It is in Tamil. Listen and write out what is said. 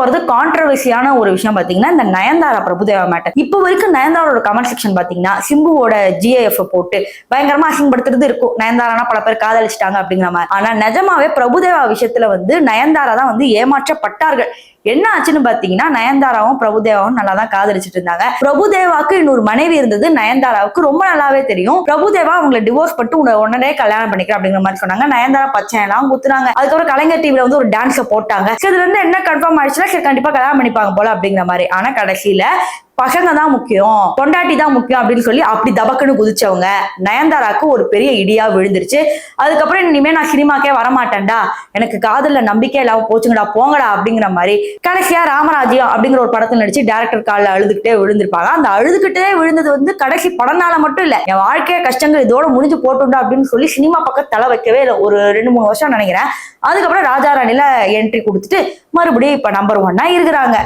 போறது கான்ட்ரவர்சியான ஒரு விஷயம் பாத்தீங்கன்னா இந்த நயன்தாரா பிரபுதேவா மேட்டர். இப்போ வரைக்கும் நயன்தாரோட கமெண்ட் செக்ஷன் பாத்தீங்கன்னா சிம்புவோட GIF போட்டு பயங்கரமா அசிங்கப்படுத்துறது இருக்கும். நயன்தாரானா பல பேர் காதலிச்சிட்டாங்க அப்படிங்கிற மாதிரி. ஆனா நிஜமாவே பிரபுதேவா விஷயத்துல நயன்தாரா தான் ஏமாற்றப்பட்டார்கள். என்ன ஆச்சுன்னு பாத்தீங்கன்னா நயன்தாராவும் பிரபுதேவாவும் நல்லா தான் காதலிச்சிட்டு இருந்தாங்க. பிரபுதேவாக்கு இன்னொரு மனைவி இருந்தது நயன்தாராவுக்கு ரொம்ப நல்லாவே தெரியும். பிரபுதேவா அவங்களை டிவோர்ஸ் பட்டு உடனே கல்யாணம் பண்ணிக்கிறேன் அப்படிங்கிற மாதிரி சொன்னாங்க. நயன்தாரா பச்சை எல்லாம் குத்துறாங்க. அதுக்கப்புறம் கலைஞர் டிவில ஒரு டான்ஸ் போட்டாங்க. இதுல இருந்து என்ன கன்ஃபார்ம் ஆயிடுச்சுன்னா சரி கண்டிப்பா கல்யாணம் பண்ணிப்பாங்க போல அப்படிங்கிற மாதிரி. ஆனா கடைசியில பசங்க தான் முக்கியம், பொண்டாட்டி தான் முக்கியம் அப்படின்னு சொல்லி அப்படி தபக்குன்னு குதிச்சவங்க நயன்தாராக்கு ஒரு பெரிய இடியா விழுந்துருச்சு. அதுக்கப்புறம் இனிமே நான் சினிமாக்கே வரமாட்டேன்டா, எனக்கு காதல்ல நம்பிக்கை இல்லாம போச்சுங்கடா போங்கடா அப்படிங்கிற மாதிரி கடைசியா ராமராஜ்யம் அப்படிங்கிற ஒரு படத்தில் நடிச்சு டைரக்டர் காலில் அழுதுகிட்டே விழுந்திருப்பாங்க. அந்த அழுதுகிட்டே விழுந்தது கடைசி படம்னால மட்டும் இல்ல, என் வாழ்க்கைய கஷ்டங்கள் இதோட முடிஞ்சு போட்டுண்டா அப்படின்னு சொல்லி சினிமா பக்கம் தலை வைக்கவே இல்லை. ஒரு 2-3 வருஷம் நினைக்கிறேன். அதுக்கப்புறம் ராஜா ராணில என்ட்ரி கொடுத்துட்டு மறுபடியும் இப்ப நம்பர் 1 இருக்கிறாங்க.